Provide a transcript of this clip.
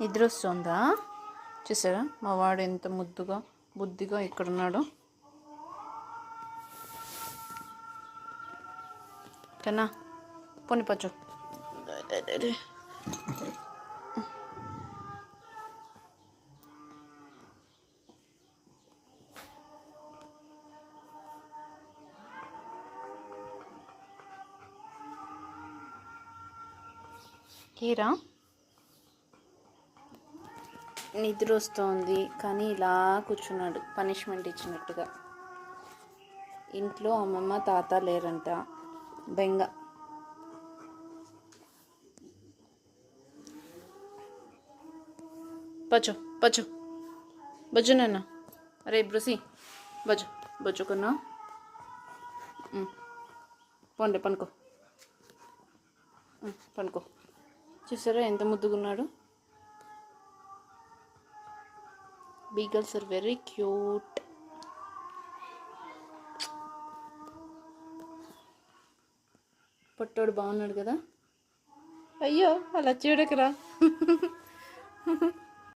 నిద్ర వస్తుందా? చూసారా మా వాడు ఎంత ముద్దుగా బుద్ధిగా ఇక్కడున్నాడు. కన్నా పోని పచ్చు. కీరా నిద్ర వస్తుంది కానీ ఇలా కూర్చున్నాడు పనిష్మెంట్ ఇచ్చినట్టుగా. ఇంట్లో అమ్మమ్మ తాత లేరంట, బెంగ. పచ్చు పచ్చు బజ్జు నాన్న. అరే బ్రూసి బజ్జు బజ్జుకున్నా. పోండి పనుకో పనుకో. చూసారా ఎంత ముద్దుగున్నాడు. Beagles are very cute. పొట్టోడు బాగున్నాడు కదా. అయ్యో అలా చూడకరా.